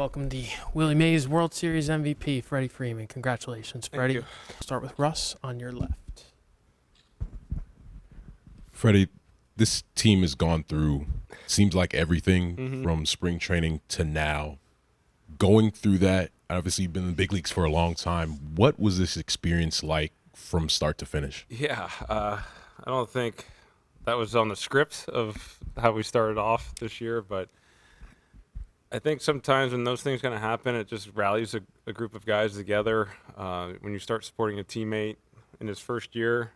welcome the Willie Mays World Series MVP, Freddie Freeman. Congratulations, Freddie. Thank you. Start with Russ on your left. Freddie, this team has gone through, seems like everything from spring training to now. Going through that, obviously you've been in the big leagues for a long time. What was this experience like from start to finish? Yeah, I don't think that was on the script of how we started off this year, but I think sometimes when those things going to happen, it just rallies a group of guys together. When you start supporting a teammate in his first year,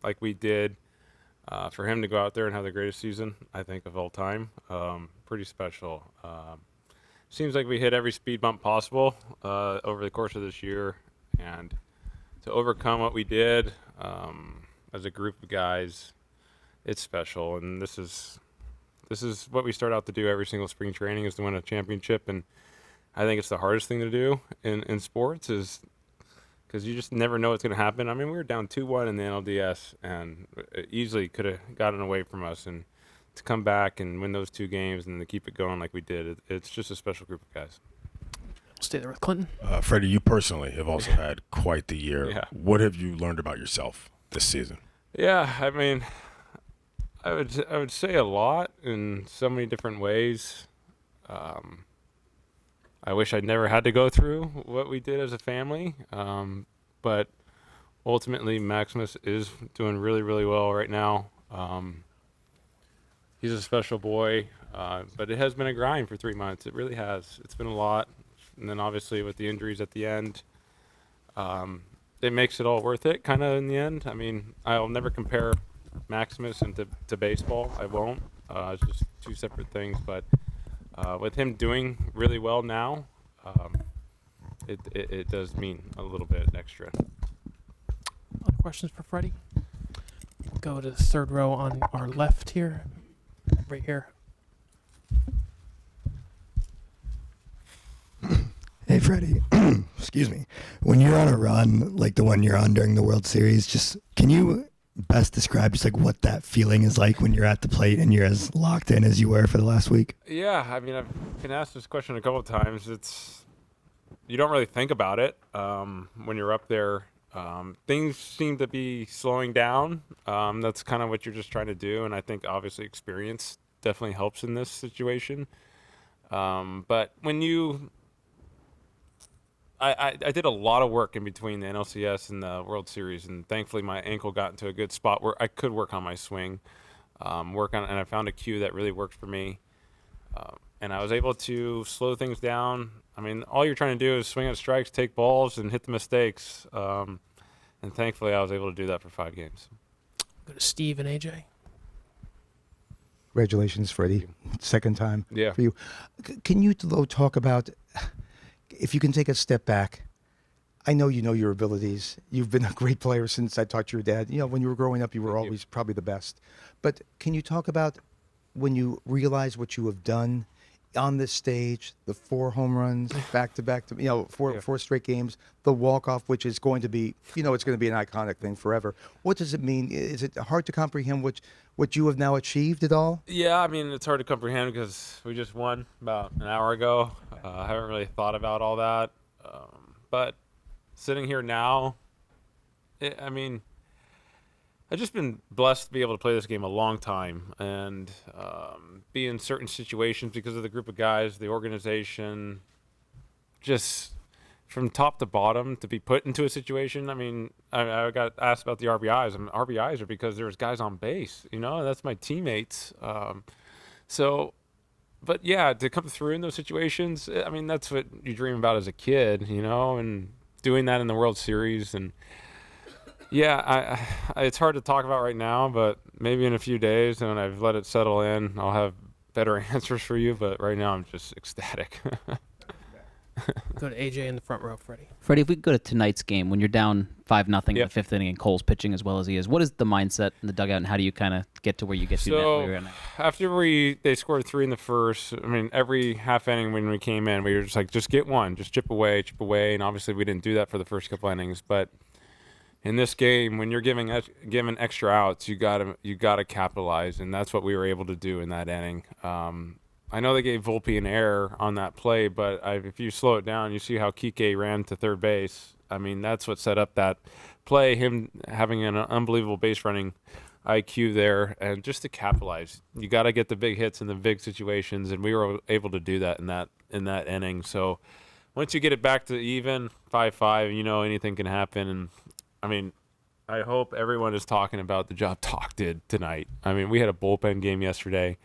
like we did, for him to go out there and have the greatest season, I think, of all time, pretty special. Seems like we hit every speed bump possible over the course of this year, and to overcome what we did as a group of guys, it's special. And this is what we start out to do every single spring training, is to win a championship. And I think it's the hardest thing to do in sports, is because you just never know what's going to happen. I mean, we were down 2-1 in the NLDS, and it easily could have gotten away from us. And to come back and win those 2 games and to keep it going like we did, it's just a special group of guys. Stay there with Clinton. Freddie, you personally have also had quite the year. Yeah. What have you learned about yourself this season? Yeah, I mean, I would say a lot in so many different ways. I wish I'd never had to go through what we did as a family, but ultimately Maximus is doing really, really well right now. He's a special boy, but it has been a grind for 3 months. It really has. It's been a lot, and then obviously with the injuries at the end, it makes it all worth it kind of in the end. I mean, I'll never compare Maximus to baseball. I won't. It's just 2 separate things. But with him doing really well now, it does mean a little bit extra. Other questions for Freddie? We'll go to the third row on our left here. Right here. Hey, Freddie. Excuse me. When you're on a run like the one you're on during the World Series, just can you best describe just like what that feeling is like when you're at the plate and you're as locked in as you were for the last week? Yeah, I mean, I've been asked this question a couple of times. You don't really think about it when you're up there. Things seem to be slowing down. That's kind of what you're just trying to do, and I think obviously experience definitely helps in this situation. But when I did a lot of work in between the NLCS and the World Series, and thankfully my ankle got into a good spot where I could work on my swing, and I found a cue that really worked for me, and I was able to slow things down. I mean, all you're trying to do is swing at strikes, take balls, and hit the mistakes, and thankfully I was able to do that for 5 games. Go to Steve and AJ. Congratulations, Freddie. Second time Yeah. for you. Can you, though, talk about, if you can take a step back, I know you know your abilities. You've been a great player since I taught your dad. You know, when you were growing up, you were always probably the best. But can you talk about when you realize what you have done on this stage, the 4 home runs back-to-back, four straight games, the walk-off, which is going to be, it's going to be an iconic thing forever. What does it mean? Is it hard to comprehend what you have now achieved at all? Yeah, I mean, it's hard to comprehend because we just won about an hour ago. I haven't really thought about all that. But sitting here now, I've just been blessed to be able to play this game a long time and be in certain situations because of the group of guys, the organization, just from top to bottom to be put into a situation. I mean, I got asked about the RBIs. RBIs are because there's guys on base, that's my teammates. But yeah, to come through in those situations, I mean, that's what you dream about as a kid, and doing that in the World Series. And yeah, it's hard to talk about right now, but maybe in a few days when I've let it settle in, I'll have better answers for you. But right now I'm just ecstatic. Go to AJ in the front row, Freddie. Freddie, if we go to tonight's game, when you're down 5-0 in the 5th inning and Cole's pitching as well as he is, what is the mindset in the dugout, and how do you kind of get to where you get to now? After they scored 3 in the first, I mean, every half inning when we came in, we were just like, just get one, just chip away, and obviously we didn't do that for the first couple innings, but in this game, when you're given extra outs, you gotta capitalize, and that's what we were able to do in that inning. I know they gave Volpe an error on that play, but if you slow it down, you see how Kike ran to third base. I mean, that's what set up that play, him having an unbelievable base running IQ there, and just to capitalize. You got to get the big hits in the big situations, and we were able to do that in that inning. So once you get it back to even 5-5, you know anything can happen. And I mean, I hope everyone is talking about the job Talk did tonight. I mean, we had a bullpen game yesterday,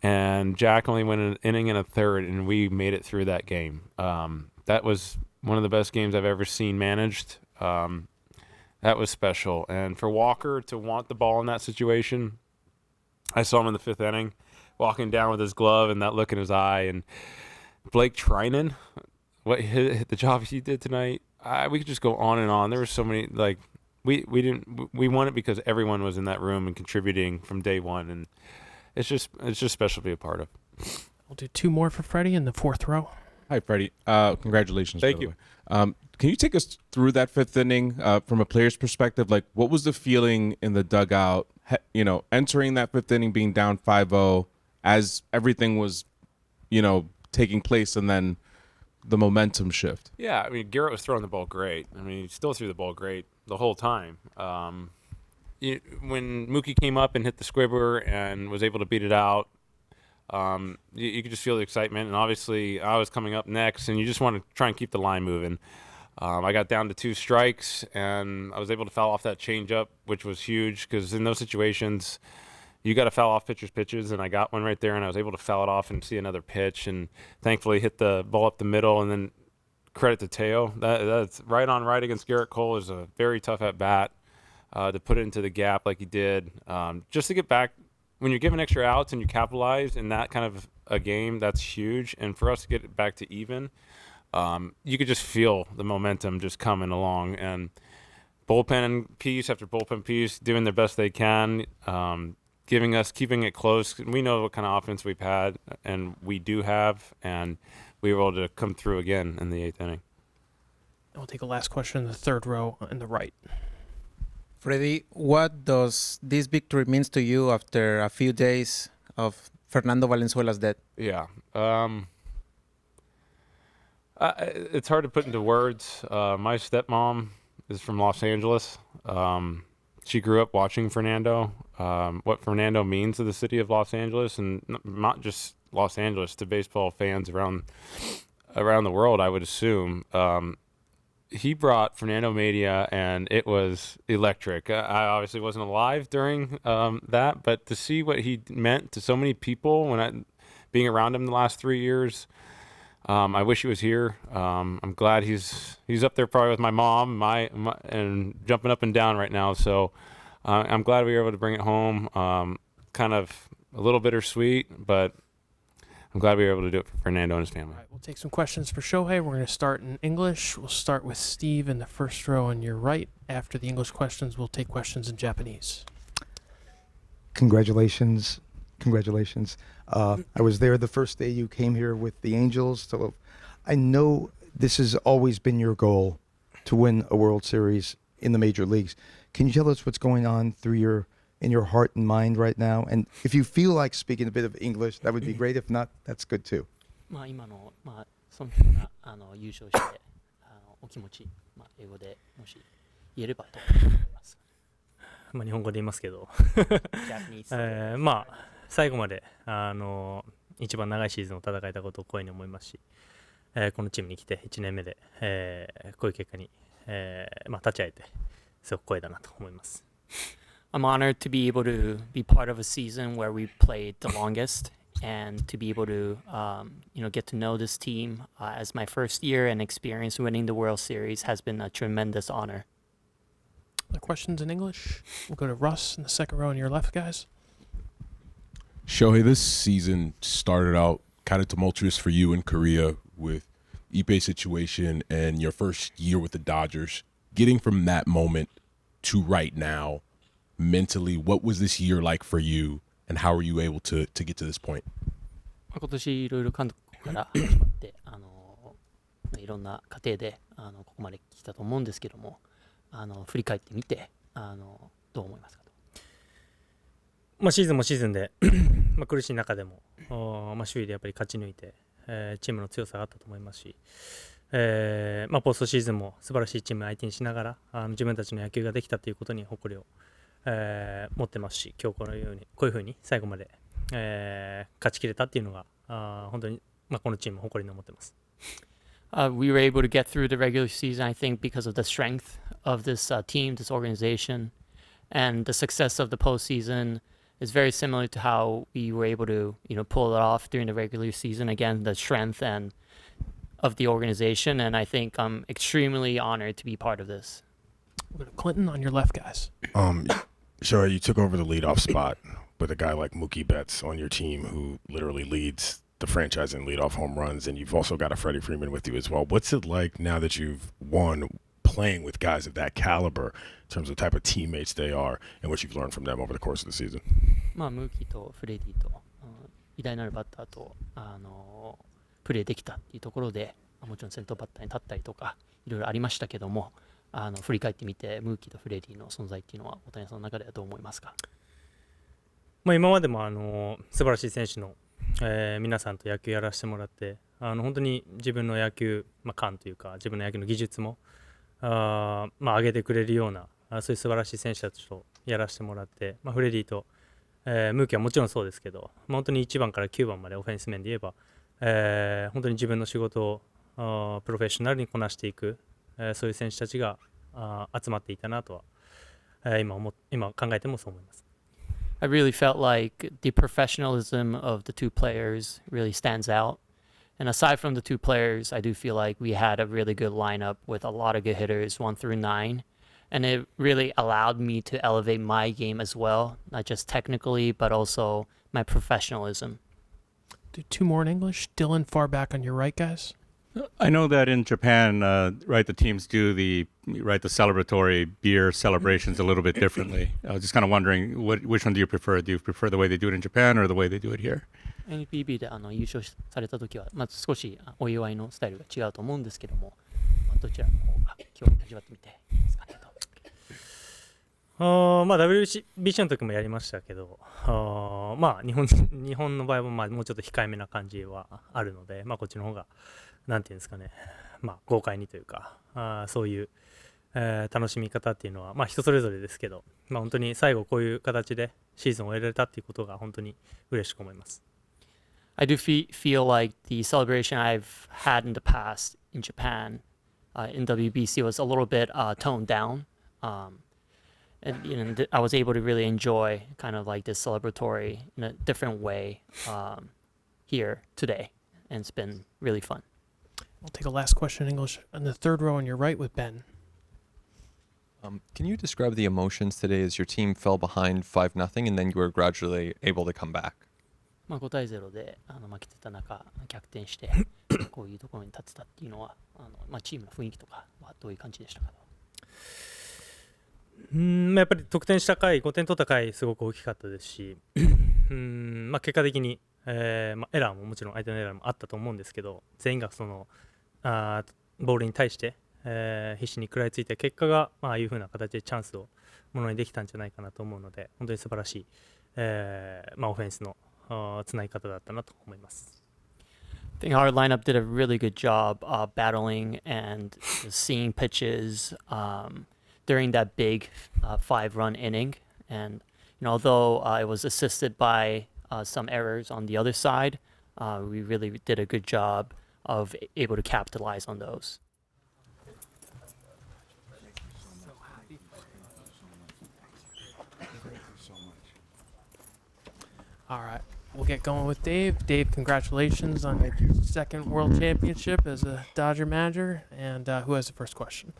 and Jack only went an inning and a third, and we made it through that game. That was one of the best games I've ever seen managed. That was special. And for Walker to want the ball in that situation, I saw him in the fifth inning walking down with his glove and that look in his eye. And Blake Trinan, the job he did tonight, we could just go on and on. There were so many, like, we won it because everyone was in that room and contributing from day one. And it's just special to be a part of. We'll do two more for Freddie in the fourth row. Hi, Freddie. Congratulations. Thank by the you. way. Can you take us through that fifth inning from a player's perspective? Like, what was the feeling in the dugout, entering that fifth inning, being down 5-0 as everything was, taking place, and then the momentum shift? Yeah, I mean, Garrett was throwing the ball great. I mean, he still threw the ball great the whole time. When Mookie came up and hit the squibber and was able to beat it out, you could just feel the excitement. And obviously, I was coming up next, and you just want to try and keep the line moving. I got down to 2 strikes, and I was able to foul off that changeup, which was huge because in those situations, you got to foul off pitches, and I got one right there, and I was able to foul it off and see another pitch, and thankfully hit the ball up the middle. And then credit to Teo. That's right on right against Garrett Cole is a very tough at bat to put it into the gap like he did. Just to get back, when you're given extra outs and you capitalize in that kind of a game, that's huge. And for us to get it back to even, you could just feel the momentum just coming along, and bullpen piece after bullpen piece doing their best they can, keeping it close. We know what kind of offense we've had, and we do have, and we were able to come through again in the 8th inning. We'll take a last question in the third row in the right. Freddie, what does this victory means to you after a few days of Fernando Valenzuela's death? Yeah. It's hard to put into words. My stepmom is from Los Angeles. She grew up watching Fernando, what Fernando means to the city of Los Angeles, and not just Los Angeles, to baseball fans around the world, I would assume. He brought Fernando Mania, and it was electric. I obviously wasn't alive during that, but to see what he meant to so many people being around him the last 3 years, I wish he was here. I'm glad he's up there probably with my mom, and jumping up and down right now. So I'm glad we were able to bring it home. Kind of a little bittersweet, but I'm glad we were able to do it for Fernando and his family. All right, we'll take some questions for Shohei. We're going to start in English. We'll start with Steve in the first row on your right. After the English questions, we'll take questions in Japanese. Congratulations. I was there the first day you came here with the Angels. So I know this has always been your goal, to win a World Series in the major leagues. Can you tell us what's going on in your heart and mind right now? And if you feel like speaking a bit of English, that would be great. If not, that's good too. 今のその人が優勝してお気持ち英語でもし言えればと思います。日本語で言いますけどJapanese 最後まで一番長いシーズンを戦えたことを光栄に思いますし、このチームに来て1年目で、こういう結果に、立ち会えてすごく光栄だなと思います。I'm honored to be able to be part of a season where we played the longest and to be able to get to know this team as my first year and experience winning the World Series has been a tremendous honor. Other questions in English? We'll go to Russ in the second row on your left, guys. Shohei, this season started out kind of tumultuous for you in Korea with Ippei's situation and your first year with the Dodgers. Getting from that moment to right now, mentally, what was this year like for you, and how were you able to get to this point? 今年いろいろ監督から始まっていろんな過程でここまで来たと思うんですけども振り返ってみてどう思いますかと。シーズンもシーズンで苦しい中でも、首位でやっぱり勝ち抜いて、チームの強さがあったと思いますし、ポストシーズンも素晴らしいチームを相手にしながら自分たちの野球ができたということに誇りを、持ってますし、今日こういうふうに最後まで、勝ち切れたっていうのが本当に、このチーム誇りに思ってます。We were able to get through the regular season, I think, because of the strength of this team, this organization, and the success of the postseason is very similar to how we were able to, pull it off during the regular season. Again, the strength and of the organization, and I think I'm extremely honored to be part of this. We'll go to Clinton on your left, guys. Shohei, you took over the leadoff spot with a guy like Mookie Betts on your team who literally leads the franchise in leadoff home runs, and you've also got a Freddie Freeman with you as well. What's it like now that you've won playing with guys of that caliber in terms of the type of teammates they are and what you've learned from them over the course of the season? ムーキーとフレディと偉大なるバッターとプレーできたっていうところで、もちろん先頭バッターに立ったりとかいろいろありましたけども、振り返ってみてムーキーとフレディの存在っていうのは大谷さんの中ではどう思いますか？今までも素晴らしい選手の、皆さんと野球やらせてもらって、本当に自分の野球、感というか自分の野球の技術も上げてくれるようなそういう素晴らしい選手たちとやらせてもらって、フレディと、ムーキーはもちろんそうですけど、本当に1番から9番までオフェンス面で言えば、本当に自分の仕事をプロフェッショナルにこなしていく、そういう選手たちが集まっていたなとは、今考えてもそう思います。I really felt like the professionalism of the two players really stands out. And aside from the two players, I do feel like we had a really good lineup with a lot of good hitters, 1 through 9. And it really allowed me to elevate my game as well, not just technically, but also my professionalism. Do two more in English. Dylan, far back on your right, guys. I know that in Japan, the teams do the celebratory beer celebrations a little bit differently. I was just kind of wondering, which one do you prefer? Do you prefer the way they do it in Japan or the way they do it here? NPB で優勝された時は、少しお祝いのスタイルが違うと思うんですけども、どちらの方が今日味わってみていいですかねと。WBC の時もやりましたけど、日本の場合はもうちょっと控えめな感じはあるので、こっちの方がなんていうんですかね、豪快にというか、そういう、楽しみ方っていうのは、人それぞれですけど、本当に最後こういう形でシーズンを終えられたっていうことが本当に嬉しく思います。I do feel like the celebration I've had in the past in Japan, in WBC was a little bit toned down. And I was able to really enjoy kind of like this celebratory in a different way here today, and it's been really fun. We'll take a last question in English on the third row on your right with Ben. Can you describe the emotions today as your team fell behind 5-0 and then you were gradually able to come back? 5対0で負けてた中逆転してこういうところに立ってたっていうのはチームの雰囲気とかはどういう感じでしたか？やっぱり得点した回、5点取った回すごく大きかったですし、結果的に、エラーももちろん相手のエラーもあったと思うんですけど、全員がそのボールに対して、必死に食らいついた結果が、ああいう風な形でチャンスをものにできたんじゃないかなと思うので、本当に素晴らしい、オフェンスのつなぎ方だったなと思います。I think our lineup did a really good job battling and seeing pitches during that big 5-run inning. And although it was assisted by some errors on the other side, we really did a good job of able to capitalize on those. All right, we'll get going with Dave. Dave, congratulations on your second World Championship as a Dodger manager. And who has the first question?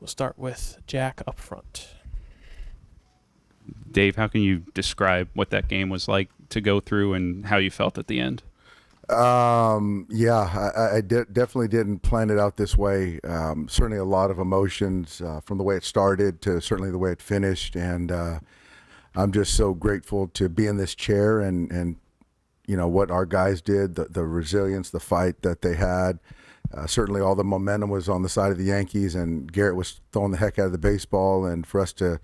We'll start with Jack up front. Dave, how can you describe what that game was like to go through and how you felt at the end? I definitely didn't plan it out this way. Certainly a lot of emotions from the way it started to certainly the way it finished. And I'm just so grateful to be in this chair and what our guys did, the resilience, the fight that they had. Certainly all the momentum was on the side of the Yankees, and Garrett was throwing the heck out of the baseball, and for us to,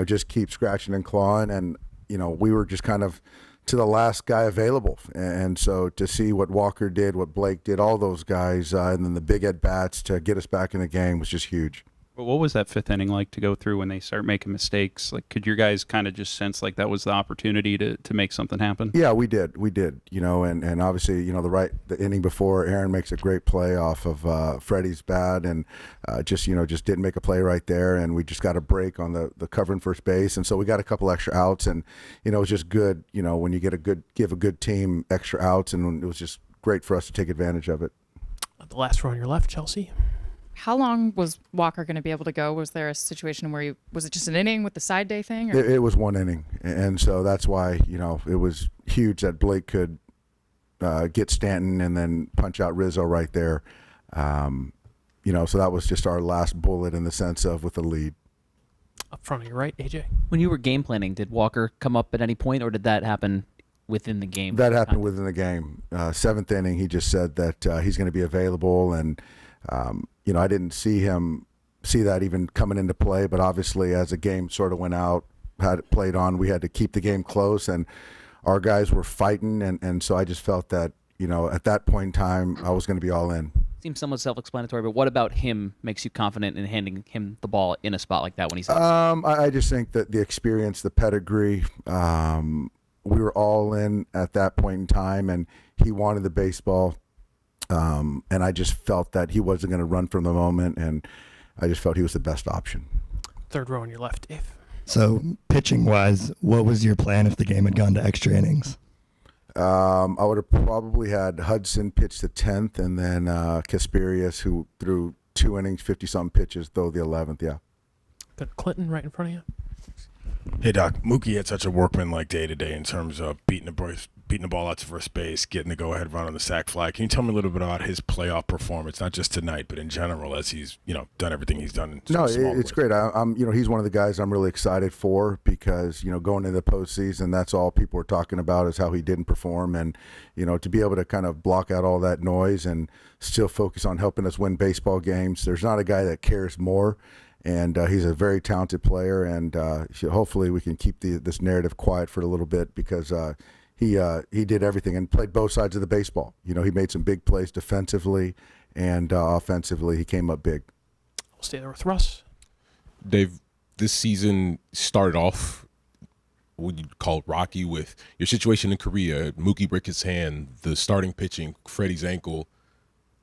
just keep scratching and clawing. And we were just kind of to the last guy available. And so to see what Walker did, what Blake did, all those guys, and then the big at-bats to get us back in the game was just huge. But what was that fifth inning like to go through when they start making mistakes? Like, could your guys kind of just sense like that was the opportunity to make something happen? Yeah, we did, and obviously, the inning before, Aaron makes a great play off of Freddie's bat, and just didn't make a play right there, and we just got a break on the covering first base, and so we got a couple extra outs, and it was just good, when you give a good team extra outs, and it was just great for us to take advantage of it. The last row on your left, Chelsea. How long was Walker going to be able to go? Was there a situation where was it just an inning with the side day thing? Or? It was one inning, and so that's why it was huge that Blake could get Stanton and then punch out Rizzo right there. So that was just our last bullet in the sense of with the lead. Up front of your right, AJ. When you were game planning, did Walker come up at any point, or did that happen within the game? That happened within the game. Seventh inning, he just said that he's going to be available, and I didn't see that even coming into play, but obviously as the game sort of went out, had it played on, we had to keep the game close, and our guys were fighting, and so I just felt that, at that point in time, I was going to be all in. Seems somewhat self-explanatory, but what about him makes you confident in handing him the ball in a spot like that when he's I just think that the experience, the pedigree, we were all in at that point in time, and he wanted the baseball. And I just felt that he wasn't going to run from the moment, and I just felt he was the best option. Third row on your left, Dave. So, pitching-wise, what was your plan if the game had gone to extra innings? I would have probably had Hudson pitch the 10th, and then Kasperius, who threw 2 innings, 50-something pitches, throw the 11th, yeah. Got Clinton right in front of you. Hey, Doc, Mookie had such a workman-like day-to-day in terms of beating the ball out to first base, getting the go-ahead run on the sac fly. Can you tell me a little bit about his playoff performance, not just tonight, but in general, as he's done everything he's done? It's great. I'm he's one of the guys I'm really excited for because going into the postseason, that's all people are talking about is how he didn't perform, and to be able to kind of block out all that noise and still focus on helping us win baseball games. There's not a guy that cares more. And he's a very talented player, and hopefully we can keep this narrative quiet for a little bit because he did everything and played both sides of the baseball. He made some big plays defensively and offensively. He came up big. We'll stay there with Russ. Dave, this season started off what you'd call rocky with your situation in Korea, Mookie break his hand, the starting pitching, Freddie's ankle.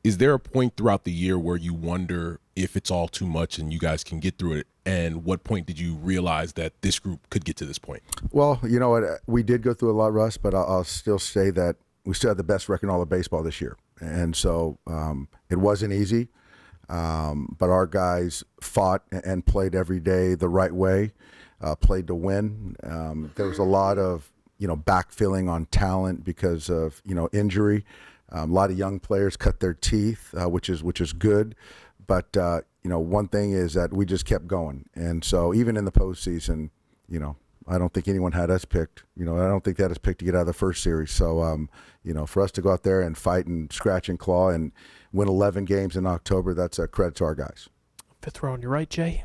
Is there a point throughout the year where you wonder if it's all too much and you guys can get through it? And what point did you realize that this group could get to this point? Well, you know what? We did go through a lot, Russ, but I'll still say that we still had the best record in all of baseball this year. And so it wasn't easy, but our guys fought and played every day the right way, played to win. There was a lot of, backfilling on talent because of, injury. A lot of young players cut their teeth, which is good. But, one thing is that we just kept going. And so even in the postseason, I don't think anyone had us picked. I don't think they had us picked to get out of the first series. So, for us to go out there and fight and scratch and claw and win 11 games in October, that's a credit to our guys. Fifth row on your right, Jay.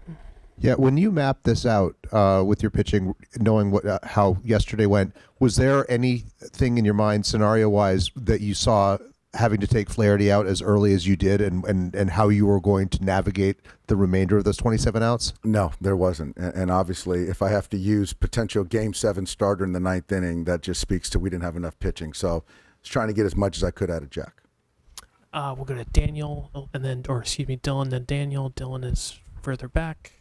Yeah, when you mapped this out with your pitching, knowing how yesterday went, was there anything in your mind, scenario-wise, that you saw having to take Flaherty out as early as you did, and how you were going to navigate the remainder of those 27 outs? No, there wasn't. And obviously, if I have to use potential Game 7 starter in the 9th inning, that just speaks to we didn't have enough pitching. So I was trying to get as much as I could out of Jack. We'll go to Daniel, Dylan, then Daniel. Dylan is further back.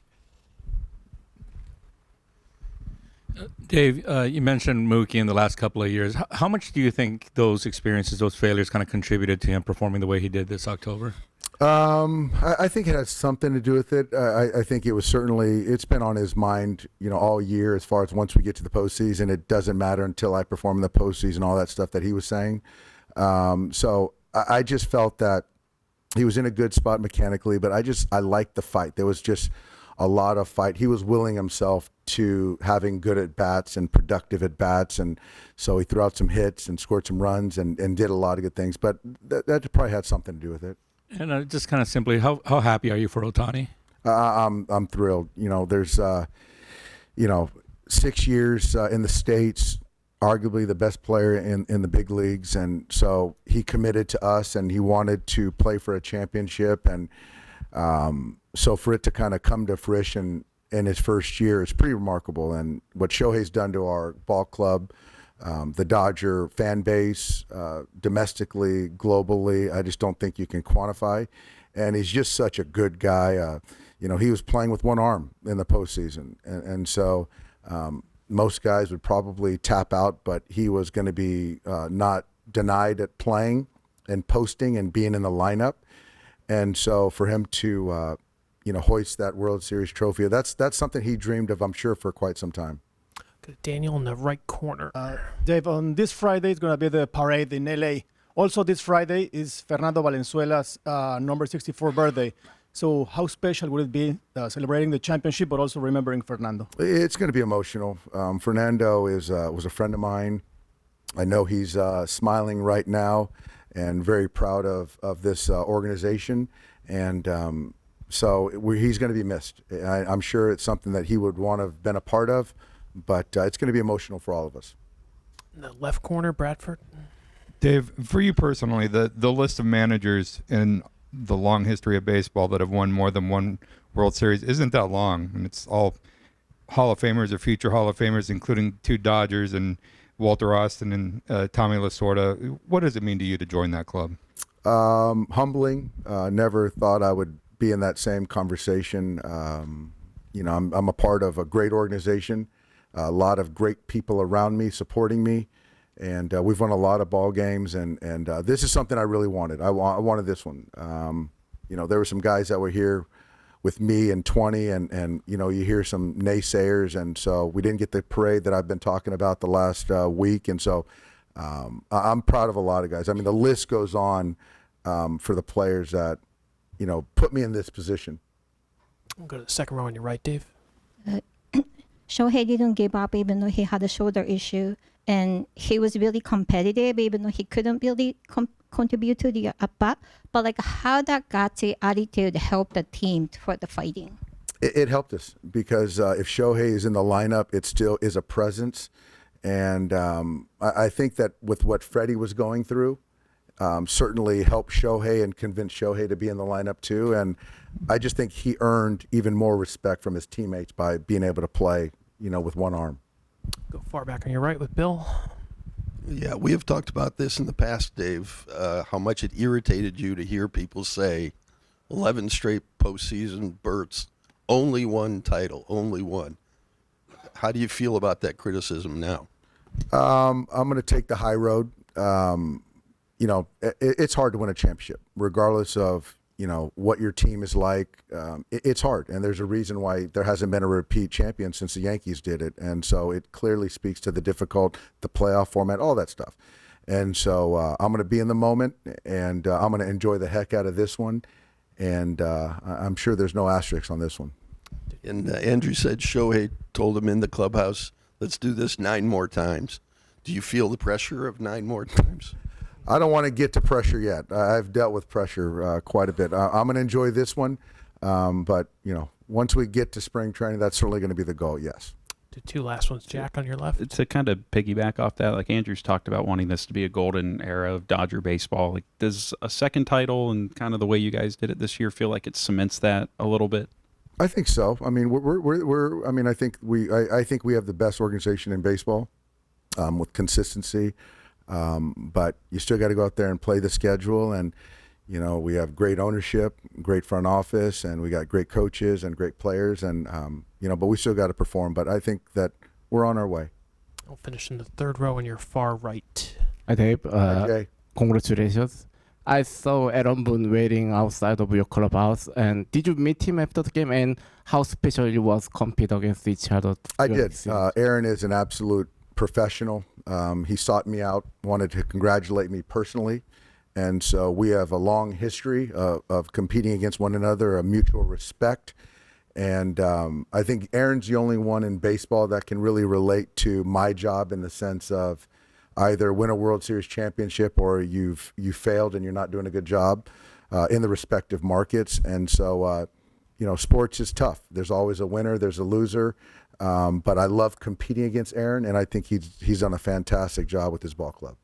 Dave, you mentioned Mookie in the last couple of years. How much do you think those experiences, those failures kind of contributed to him performing the way he did this October? I think it has something to do with it. I think it was certainly, it's been on his mind, all year as far as once we get to the postseason, it doesn't matter until I perform in the postseason, all that stuff that he was saying. So I just felt that he was in a good spot mechanically, but I liked the fight. There was just a lot of fight. He was willing himself to having good at-bats and productive at-bats, and so he threw out some hits and scored some runs and did a lot of good things, but that probably had something to do with it. And just kind of simply, how happy are you for Ohtani? I'm thrilled. There's 6 years in the States, arguably the best player in the big leagues. And so he committed to us and he wanted to play for a championship. And so for it to kind of come to fruition in his first year is pretty remarkable. And what Shohei's done to our ball club, the Dodger fan base, domestically, globally, I just don't think you can quantify. And he's just such a good guy. He was playing with one arm in the postseason. And so most guys would probably tap out, but he was going to be not denied at playing and posting and being in the lineup. And so for him to, hoist that World Series trophy, that's something he dreamed of, I'm sure, for quite some time. Daniel in the right corner. Dave, on this Friday is going to be the parade in LA. Also this Friday is Fernando Valenzuela's number 64 birthday. So how special would it be celebrating the championship, but also remembering Fernando? It's going to be emotional. Fernando was a friend of mine. I know he's smiling right now and very proud of this organization. And so he's going to be missed. I'm sure it's something that he would want to have been a part of, but it's going to be emotional for all of us. In the left corner, Bradford. Dave, for you personally, the list of managers in the long history of baseball that have won more than one World Series isn't that long, and it's all Hall of Famers or future Hall of Famers, including 2 Dodgers and Walter Austin and Tommy Lasorda. What does it mean to you to join that club? Humbling. Never thought I would be in that same conversation. I'm a part of a great organization, a lot of great people around me supporting me. And we've won a lot of ball games, and this is something I really wanted. I wanted this one. There were some guys that were here with me in 20, and you hear some naysayers, and so we didn't get the parade that I've been talking about the last week. And so I'm proud of a lot of guys. I mean, the list goes on for the players that put me in this position. We'll go to the second row on your right, Dave. Shohei didn't give up even though he had a shoulder issue. And he was really competitive, even though he couldn't really contribute to the at-bat. But how that gutsy attitude helped the team for the fighting? It helped us because if Shohei is in the lineup, it still is a presence. And I think that with what Freddie was going through, certainly helped Shohei and convinced Shohei to be in the lineup too. And I just think he earned even more respect from his teammates by being able to play, with one arm. Go far back on your right with Bill. Yeah, we have talked about this in the past, Dave, how much it irritated you to hear people say 11 straight postseason berths, only one title, only one. How do you feel about that criticism now? I'm going to take the high road. It's hard to win a championship, regardless of what your team is like. It's hard, and there's a reason why there hasn't been a repeat champion since the Yankees did it. And so it clearly speaks to the playoff format, all that stuff. And so I'm going to be in the moment, and I'm going to enjoy the heck out of this one. And I'm sure there's no asterisk on this one. And Andrew said Shohei told him in the clubhouse, let's do this 9 more times. Do you feel the pressure of 9 more times? I don't want to get to pressure yet. I've dealt with pressure quite a bit. I'm going to enjoy this one, but once we get to spring training, that's certainly going to be the goal. Yes. The 2 last ones, Jack, on your left. To kind of piggyback off that, like Andrew's talked about wanting this to be a golden era of Dodger baseball. Like, does a second title and kind of the way you guys did it this year feel like it cements that a little bit? I think so. I mean, I think we have the best organization in baseball with consistency. But you still got to go out there and play the schedule. And, we have great ownership, great front office, and we got great coaches and great players. And, but we still got to perform. But I think that we're on our way. I'll finish in the third row on your far right. Hi, Dave. Jay. Congratulations. I saw Aaron Boone waiting outside of your clubhouse. And did you meet him after the game? And how special it was compete against each other? I did. Aaron is an absolute professional. He sought me out, wanted to congratulate me personally. And so we have a long history of competing against one another, a mutual respect. And I think Aaron's the only one in baseball that can really relate to my job in the sense of either win a World Series championship or you failed and you're not doing a good job in the respective markets. And so, sports is tough. There's always a winner, there's a loser. But I love competing against Aaron, and I think he's done a fantastic job with his ball club.